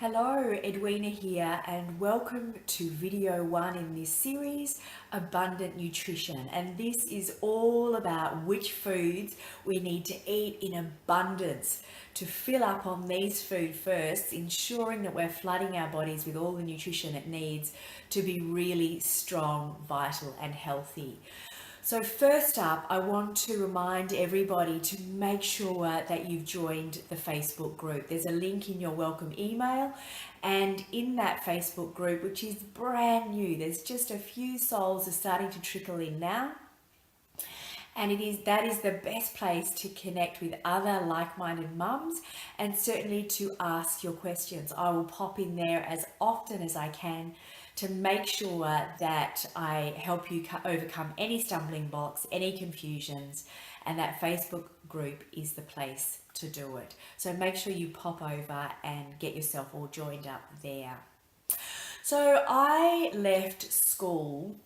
Hello, Edwina here, and welcome to video 1 in this series, Abundant Nutrition. And this is all about which foods we need to eat in abundance to fill up on these food first, ensuring that we're flooding our bodies with all the nutrition it needs to be really strong, vital, and healthy. So first up, I want to remind everybody to make sure that you've joined the Facebook group. There's a link in your welcome email, and in that Facebook group, which is brand new, there's just a few souls are starting to trickle in now. And that is the best place to connect with other like-minded mums and certainly to ask your questions. I will pop in there as often as I can to make sure that I help you overcome any stumbling blocks, any confusions, and that Facebook group is the place to do it. So make sure you pop over and get yourself all joined up there. So I left school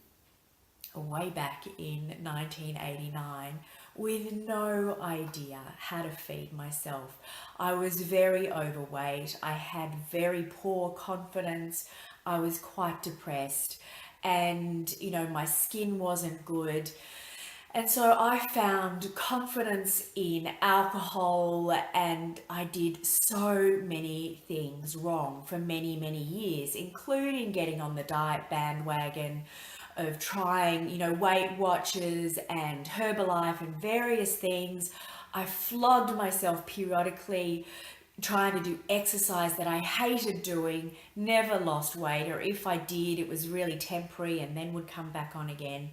way back in 1989 with no idea how to feed myself. I was very overweight. I had very poor confidence. I was quite depressed, and my skin wasn't good. And so I found confidence in alcohol, and I did so many things wrong for many, many years, including getting on the diet bandwagon of trying, Weight Watchers and Herbalife and various things. I flogged myself periodically trying to do exercise that I hated doing, never lost weight, or if I did, it was really temporary and then would come back on again.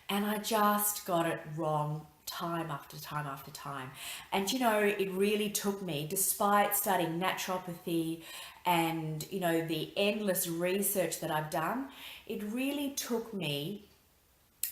And I just got it wrong time after time after time. And it really took me, despite studying naturopathy and the endless research that I've done, it really took me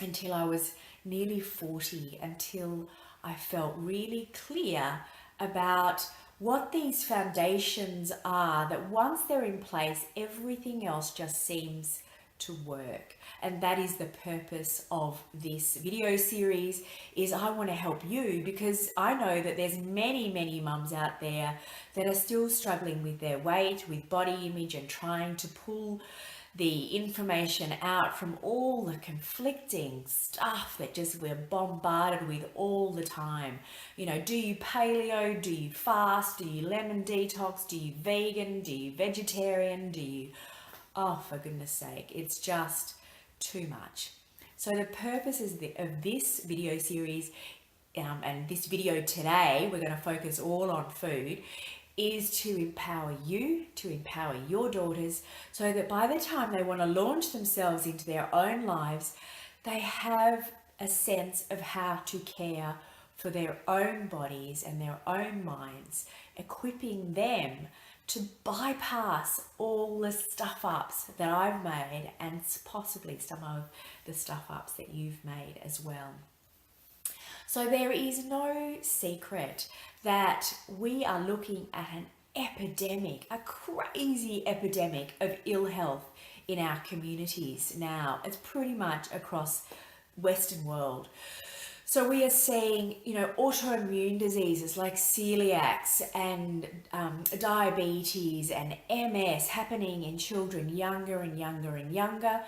until I was nearly 40 until I felt really clear about what these foundations are, that once they're in place, everything else just seems to work. And that is the purpose of this video series, is I want to help you, because I know that there's many, many mums out there that are still struggling with their weight, with body image, and trying to pull the information out from all the conflicting stuff that just we're bombarded with all the time. Do you paleo? Do you fast? Do you lemon detox? Do you vegan? Do you vegetarian? Oh, for goodness sake, it's just too much. So the purpose of this video series and this video today, we're going to focus all on food, is to empower you, to empower your daughters, so that by the time they want to launch themselves into their own lives, they have a sense of how to care for their own bodies and their own minds, equipping them to bypass all the stuff-ups that I've made, and possibly some of the stuff-ups that you've made as well. So there is no secret that we are looking at an epidemic, a crazy epidemic of ill health in our communities now. It's pretty much across Western world. So we are seeing, autoimmune diseases like celiacs and diabetes and MS happening in children younger and younger and younger.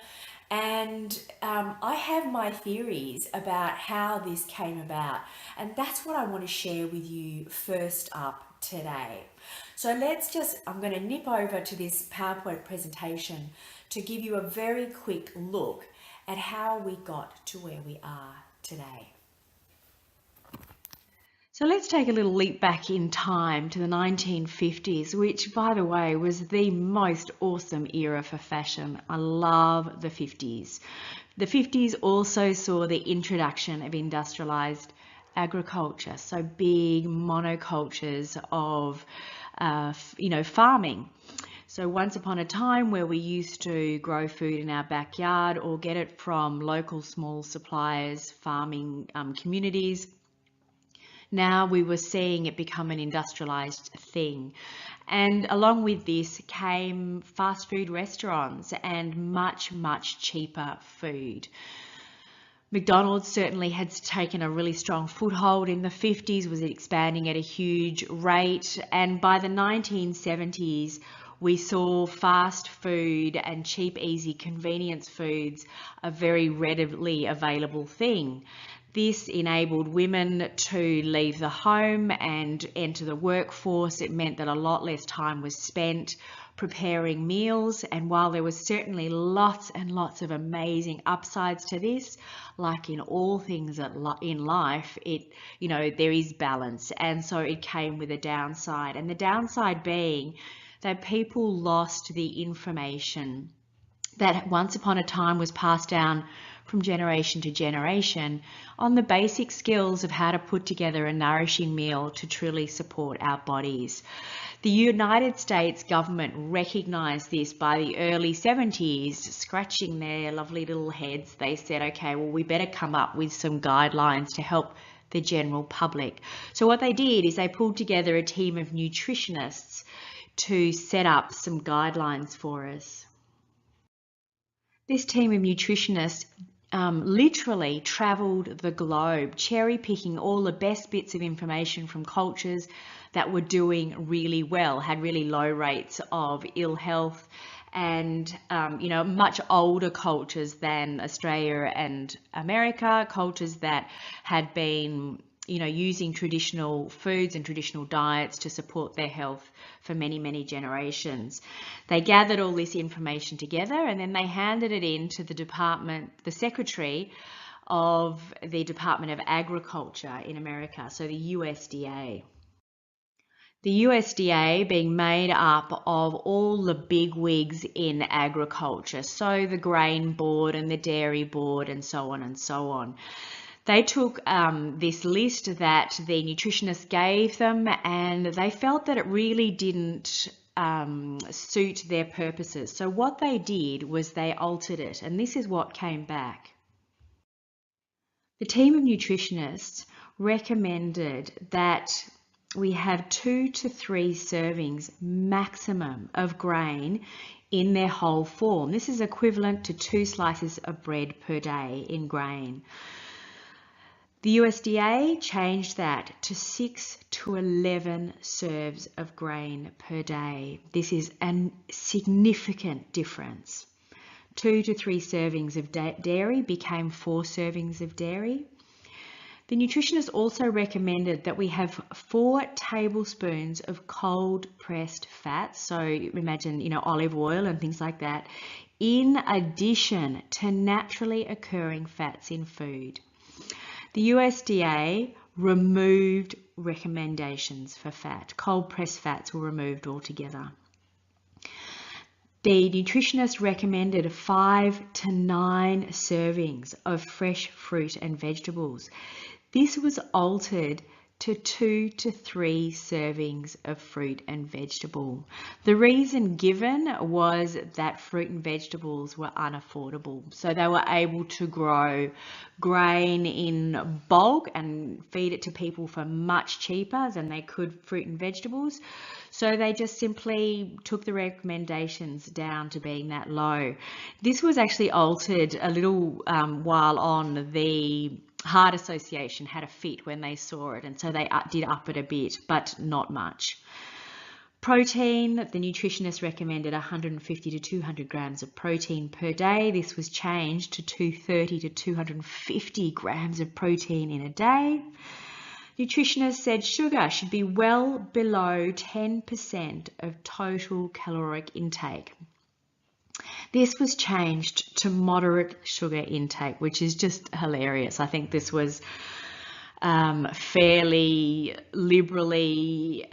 And I have my theories about how this came about, and that's what I want to share with you first up today. So I'm going to nip over to this PowerPoint presentation to give you a very quick look at how we got to where we are today. So let's take a little leap back in time to the 1950s, which, by the way, was the most awesome era for fashion. I love the 50s. The 50s also saw the introduction of industrialized agriculture, so big monocultures of, farming. So once upon a time, where we used to grow food in our backyard or get it from local small suppliers, farming communities, now we were seeing it become an industrialized thing. And along with this came fast food restaurants and much, much cheaper food. McDonald's certainly had taken a really strong foothold in the 50s, was expanding at a huge rate. And by the 1970s, we saw fast food and cheap, easy convenience foods a very readily available thing. This enabled women to leave the home and enter the workforce. It meant that a lot less time was spent preparing meals, and while there was certainly lots and lots of amazing upsides to this, like in all things in life, there is balance, and so it came with a downside, and the downside being that people lost the information that once upon a time was passed down from generation to generation on the basic skills of how to put together a nourishing meal to truly support our bodies. The United States government recognized this by the early 70s, scratching their lovely little heads. They said, okay, well, we better come up with some guidelines to help the general public. So what they did is they pulled together a team of nutritionists to set up some guidelines for us. This team of nutritionists literally traveled the globe, cherry picking all the best bits of information from cultures that were doing really well, had really low rates of ill health, and much older cultures than Australia and America, cultures that had been using traditional foods and traditional diets to support their health for many, many generations. They gathered all this information together, and then they handed it in to the Secretary of the Department of Agriculture in America, so the USDA. The USDA being made up of all the big wigs in agriculture, so the Grain Board and the Dairy Board and so on and so on. They took this list that the nutritionist gave them, and they felt that it really didn't suit their purposes. So what they did was they altered it, and this is what came back. The team of nutritionists recommended that we have 2 to 3 servings maximum of grain in their whole form. This is equivalent to 2 slices of bread per day in grain. The USDA changed that to 6 to 11 serves of grain per day. This is a significant difference. 2 to 3 servings of dairy became 4 servings of dairy. The nutritionist also recommended that we have 4 tablespoons of cold pressed fats. So imagine, olive oil and things like that, in addition to naturally occurring fats in food. The USDA removed recommendations for fat. Cold pressed fats were removed altogether. The nutritionist recommended 5 to 9 servings of fresh fruit and vegetables. This was altered to 2 to 3 servings of fruit and vegetable. The reason given was that fruit and vegetables were unaffordable. So they were able to grow grain in bulk and feed it to people for much cheaper than they could fruit and vegetables. So they just simply took the recommendations down to being that low. This was actually altered a little while on. The Heart Association had a fit when they saw it, and so they did up it a bit, but not much. Protein, the nutritionist recommended 150 to 200 grams of protein per day. This was changed to 230 to 250 grams of protein in a day. Nutritionists said sugar should be well below 10% of total caloric intake. This was changed to moderate sugar intake, which is just hilarious. I think this was fairly liberally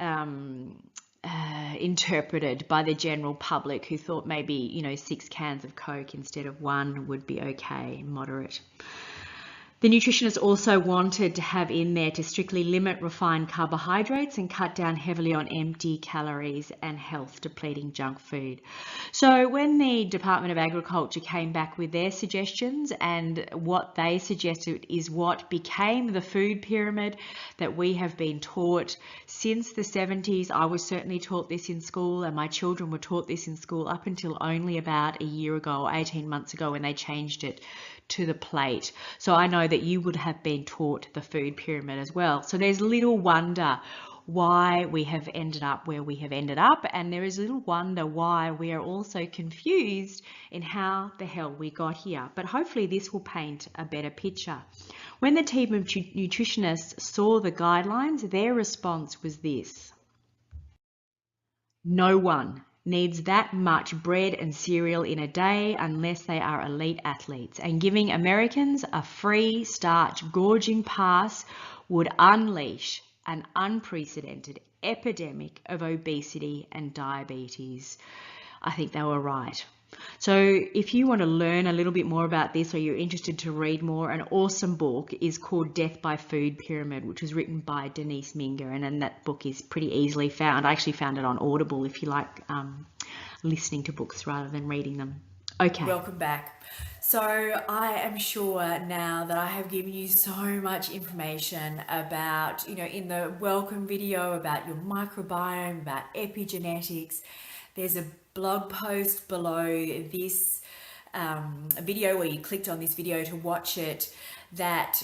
interpreted by the general public, who thought maybe 6 cans of Coke instead of 1 would be okay, moderate. The nutritionist also wanted to have in there to strictly limit refined carbohydrates and cut down heavily on empty calories and health depleting junk food. So when the Department of Agriculture came back with their suggestions, and what they suggested is what became the food pyramid that we have been taught since the 70s. I was certainly taught this in school, and my children were taught this in school up until only about a year ago, 18 months ago, when they changed it to the plate. So I know that you would have been taught the food pyramid as well. So there's little wonder why we have ended up where we have ended up, and there is little wonder why we are also confused in how the hell we got here. But hopefully this will paint a better picture. When the team of nutritionists saw the guidelines, their response was this: no one needs that much bread and cereal in a day unless they are elite athletes, and giving Americans a free starch gorging pass would unleash an unprecedented epidemic of obesity and diabetes. I think they were right. So if you want to learn a little bit more about this, or you're interested to read more, an awesome book is called Death by Food Pyramid, which was written by Denise Minger, and then that book is pretty easily found. I actually found it on Audible if you like listening to books rather than reading them. Okay. Welcome back. So I am sure now that I have given you so much information about, in the welcome video about your microbiome, about epigenetics. There's a blog post below this video where you clicked on this video to watch it that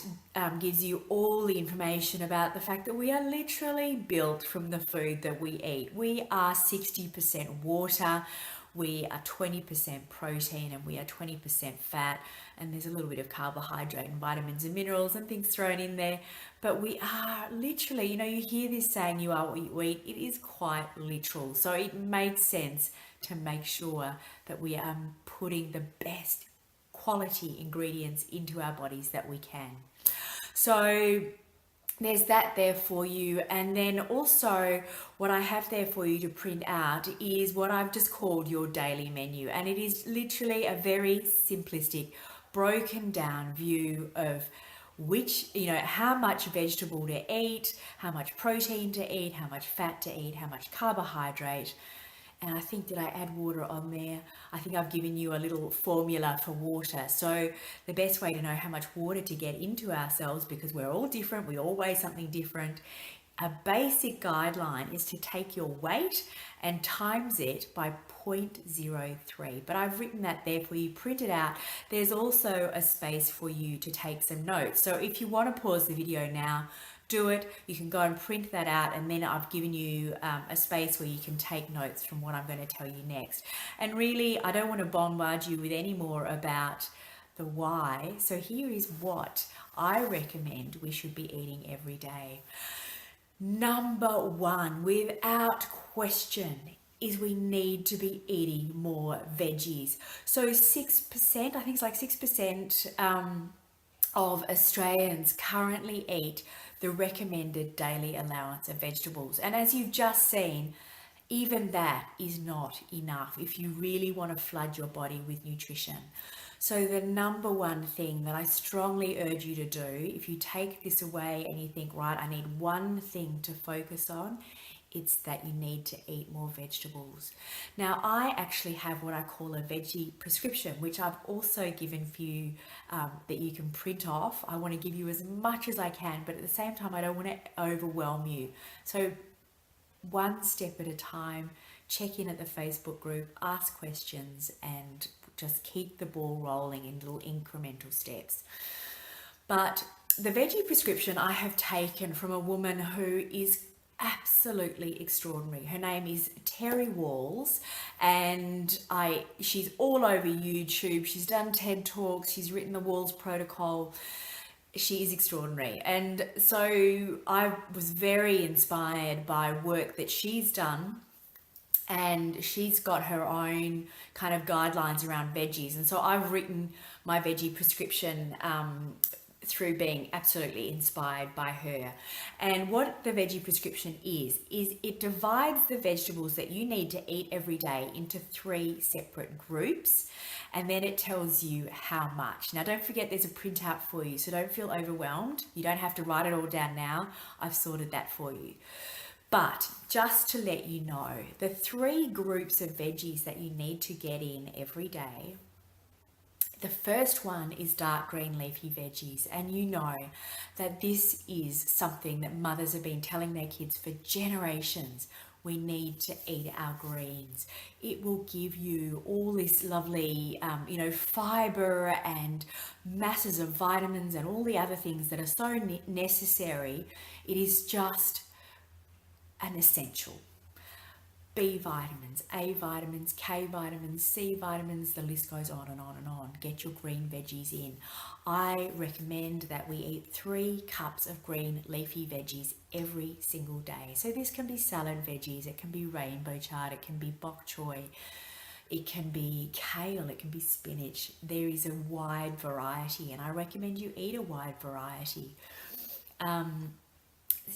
gives you all the information about the fact that we are literally built from the food that we eat. We are 60% water, we are 20% protein, and we are 20% fat, and there's a little bit of carbohydrate and vitamins and minerals and things thrown in there. But we are literally, you hear this saying, you are what you eat. It is quite literal. So it makes sense to make sure that we are putting the best quality ingredients into our bodies that we can. So there's that there for you. And then also what I have there for you to print out is what I've just called your daily menu. And it is literally a very simplistic, broken down view of how much vegetable to eat, how much protein to eat, how much fat to eat, how much carbohydrate. And I think, did I add water on there? I think I've given you a little formula for water. So the best way to know how much water to get into ourselves, because we're all different, we all weigh something different. A basic guideline is to take your weight and times it by 0.03. But I've written that there for you, print it out. There's also a space for you to take some notes. So if you want to pause the video now, do it. You can go and print that out, and then I've given you a space where you can take notes from what I'm going to tell you next. And really, I don't want to bombard you with any more about the why. So here is what I recommend we should be eating every day. Number one, without question, is we need to be eating more veggies. So 6%, I think it's like 6% of Australians currently eat the recommended daily allowance of vegetables. And as you've just seen, even that is not enough if you really want to flood your body with nutrition. So the number one thing that I strongly urge you to do, if you take this away and you think, right, I need one thing to focus on, it's that you need to eat more vegetables. Now, I actually have what I call a veggie prescription, which I've also given for you that you can print off. I want to give you as much as I can, but at the same time, I don't want to overwhelm you. So one step at a time, check in at the Facebook group, ask questions, and just keep the ball rolling in little incremental steps. But the veggie prescription I have taken from a woman who is absolutely extraordinary. Her name is Terry Walls, and she's all over YouTube. She's done TED Talks. She's written the Walls Protocol. She is extraordinary. And so I was very inspired by work that she's done, and she's got her own kind of guidelines around veggies. And so I've written my veggie prescription through being absolutely inspired by her. And what the veggie prescription is it divides the vegetables that you need to eat every day into 3 separate groups, and then it tells you how much. Now, don't forget there's a printout for you, so don't feel overwhelmed. You don't have to write it all down now. I've sorted that for you. But just to let you know, the 3 groups of veggies that you need to get in every day. The first one is dark green leafy veggies, and you know that this is something that mothers have been telling their kids for generations. We need to eat our greens. It will give you all this lovely, fiber and masses of vitamins and all the other things that are so necessary. It is just an essential. B vitamins, A vitamins, K vitamins, C vitamins, the list goes on and on and on. Get your green veggies in. I recommend that we eat 3 cups of green leafy veggies every single day. So this can be salad veggies, it can be rainbow chard, it can be bok choy, it can be kale, it can be spinach. There is a wide variety, and I recommend you eat a wide variety.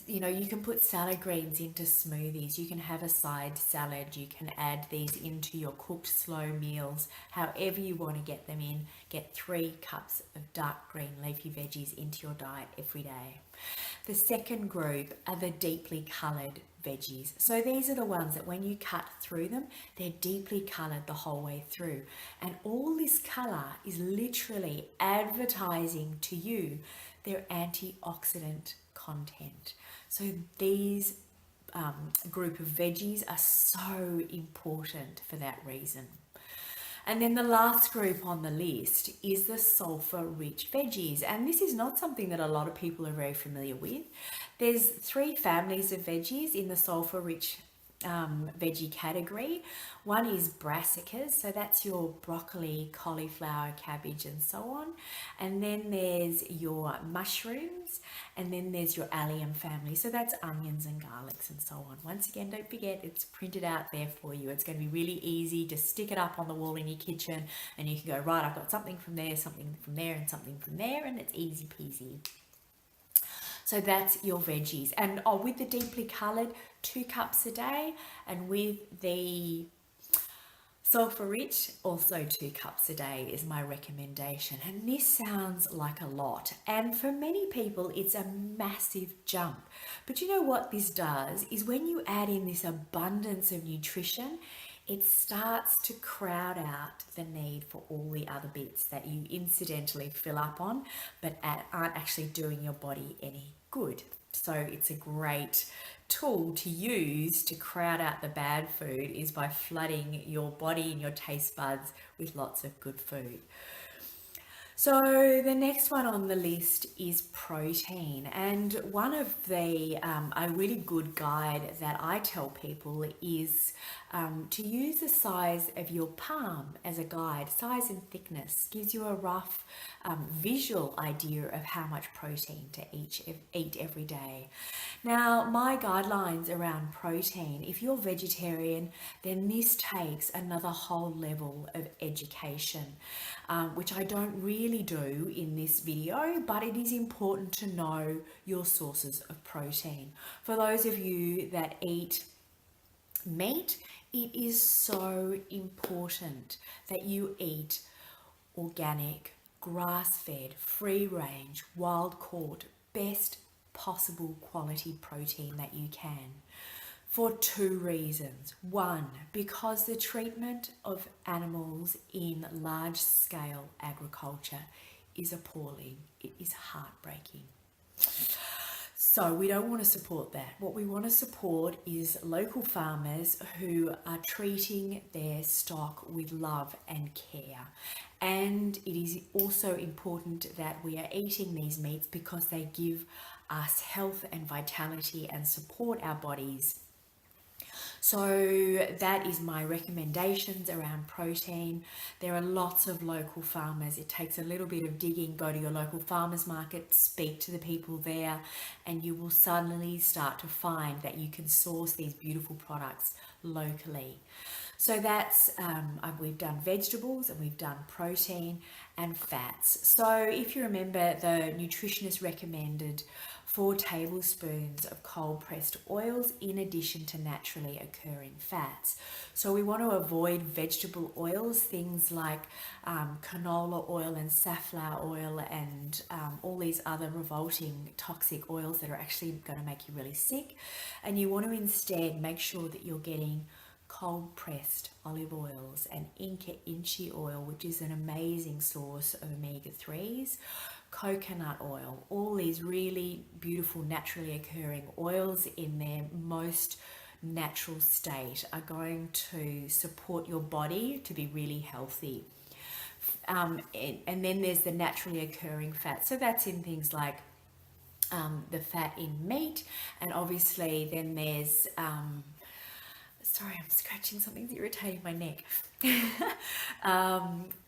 You know, you can put salad greens into smoothies, you can have a side salad, you can add these into your cooked slow meals, however you want to get them in. Get 3 cups of dark green leafy veggies into your diet every day. The second group are the deeply coloured veggies. So these are the ones that when you cut through them, they're deeply coloured the whole way through. And all this colour is literally advertising to you their antioxidant content. So these group of veggies are so important for that reason. And then the last group on the list is the sulfur-rich veggies. And this is not something that a lot of people are very familiar with. There's 3 families of veggies in the sulfur-rich veggie category. One is brassicas, so that's your broccoli, cauliflower, cabbage and so on. And then there's your mushrooms, and then there's your allium family, so that's onions and garlics and so on. Once again, don't forget, it's printed out there for you. It's going to be really easy. Just stick it up on the wall in your kitchen and you can go, right, I've got something from there, something from there and something from there, and it's easy peasy. So that's your veggies. And with the deeply coloured, 2 cups a day, and with the sulfur rich, also 2 cups a day is my recommendation. And this sounds like a lot, and for many people it's a massive jump. But you know what this does is when you add in this abundance of nutrition, it starts to crowd out the need for all the other bits that you incidentally fill up on but aren't actually doing your body any good. So it's a great tool to use to crowd out the bad food, is by flooding your body and your taste buds with lots of good food. So the next one on the list is protein, and one of the a really good guide that I tell people is to use the size of your palm as a guide. Size and thickness gives you a rough visual idea of how much protein to eat every day. Now, my guidelines around protein, if you're vegetarian, then this takes another whole level of education, which I don't really do in this video, but it is important to know your sources of protein. For those of you that eat meat, it is so important that you eat organic, grass-fed, free-range, wild-caught, best possible quality protein that you can, for 2 reasons. 1, because the treatment of animals in large-scale agriculture is appalling. It is heartbreaking. So we don't want to support that. What we want to support is local farmers who are treating their stock with love and care. And it is also important that we are eating these meats because they give us health and vitality and support our bodies. So that is my recommendations around protein. There are lots of local farmers. It takes a little bit of digging. Go to your local farmers market, speak to the people there, and you will suddenly start to find that you can source these beautiful products locally. So that's, we've done vegetables and we've done protein and fats. So if you remember, the nutritionist recommended 4 tablespoons of cold pressed oils in addition to naturally occurring fats. So we want to avoid vegetable oils, things like canola oil and safflower oil and all these other revolting toxic oils that are actually going to make you really sick. And you want to instead make sure that you're getting cold pressed olive oils and Inca Inchi oil, which is an amazing source of omega-3s, coconut oil, all these really beautiful naturally occurring oils in their most natural state are going to support your body to be really healthy. And then there's the naturally occurring fat. So that's in things like the fat in meat, and obviously then there's sorry, I'm scratching, something's irritating my neck.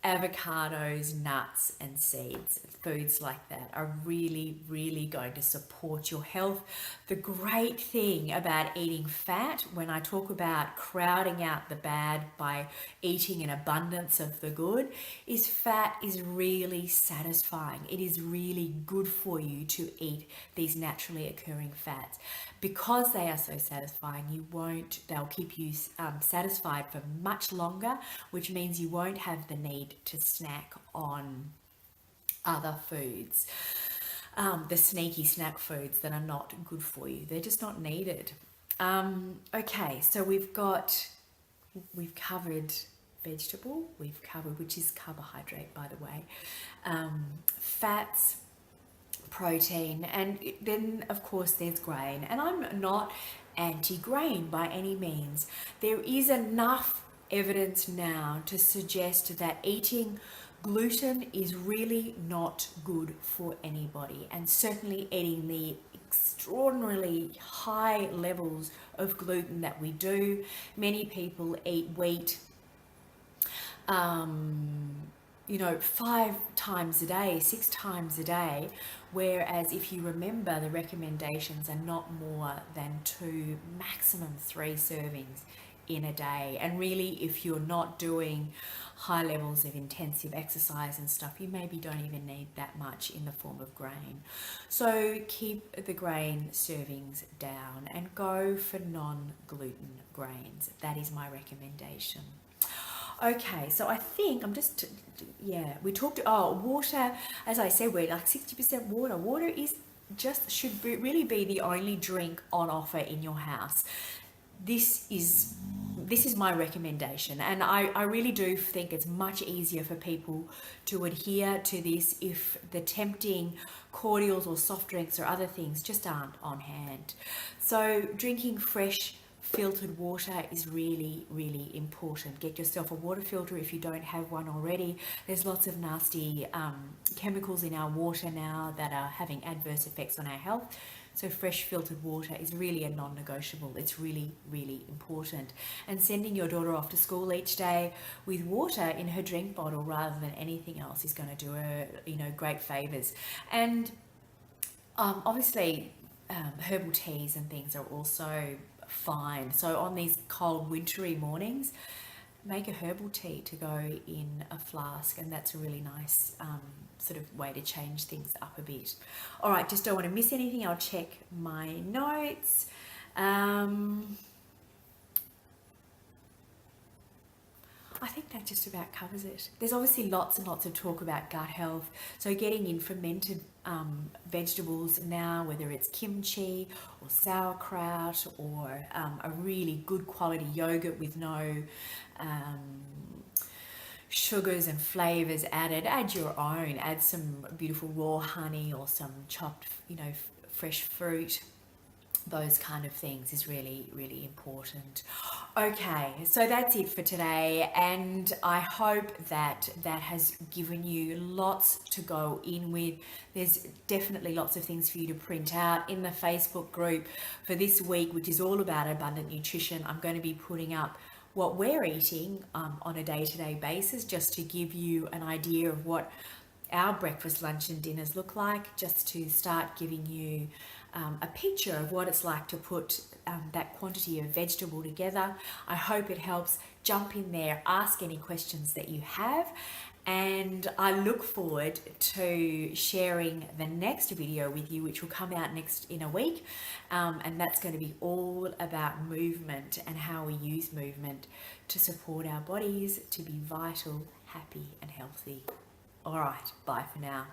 Avocados, nuts, and seeds, foods like that are really, really going to support your health. The great thing about eating fat, when I talk about crowding out the bad by eating an abundance of the good, is fat is really satisfying. It is really good for you to eat these naturally occurring fats. Because they are so satisfying, they'll keep you satisfied for much longer, which means you won't have the need to snack on other foods, the sneaky snack foods that are not good for you. They're just not needed. Okay, so we've covered vegetable, we've covered, which is carbohydrate, by the way, fats, protein, and then of course there's grain. And I'm not anti-grain by any means. There is enough evidence now to suggest that eating gluten is really not good for anybody, and certainly eating the extraordinarily high levels of gluten that we do. Many people eat wheat 5 times a day, 6 times a day, whereas if you remember, the recommendations are not more than 2, maximum 3 servings in a day. And really, if you're not doing high levels of intensive exercise and stuff, you maybe don't even need that much in the form of grain. So keep the grain servings down and go for non-gluten grains. That is my recommendation. Okay, so I think we talked, water, as I said, we're like 60% water. Water should really be the only drink on offer in your house. This is my recommendation, and I really do think it's much easier for people to adhere to this if the tempting cordials or soft drinks or other things just aren't on hand. So drinking fresh filtered water is really, really important. Get yourself a water filter if you don't have one already. There's lots of nasty chemicals in our water now that are having adverse effects on our health. So fresh filtered water is really a non-negotiable. It's really, really important. And sending your daughter off to school each day with water in her drink bottle rather than anything else is going to do her, great favors. And obviously, herbal teas and things are also fine. So on these cold wintry mornings, make a herbal tea to go in a flask, and that's a really nice sort of way to change things up a bit. All right, just don't want to miss anything. I'll check my notes. I think that just about covers it. There's obviously lots and lots of talk about gut health. So getting in fermented vegetables now, whether it's kimchi or sauerkraut or a really good quality yogurt with no sugars and flavors added. Add your own. Add some beautiful raw honey or some chopped, fresh fruit. Those kind of things is really, really important. Okay, so that's it for today, and I hope that has given you lots to go in with. There's definitely lots of things for you to print out in the Facebook group for this week, which is all about abundant nutrition. I'm going to be putting up what we're eating on a day-to-day basis, just to give you an idea of what our breakfast, lunch and dinners look like, just to start giving you a picture of what it's like to put that quantity of vegetable together. I hope it helps. Jump in there, ask any questions that you have, and I look forward to sharing the next video with you, which will come out in a week, and that's going to be all about movement and how we use movement to support our bodies to be vital, happy and healthy. All right, bye for now.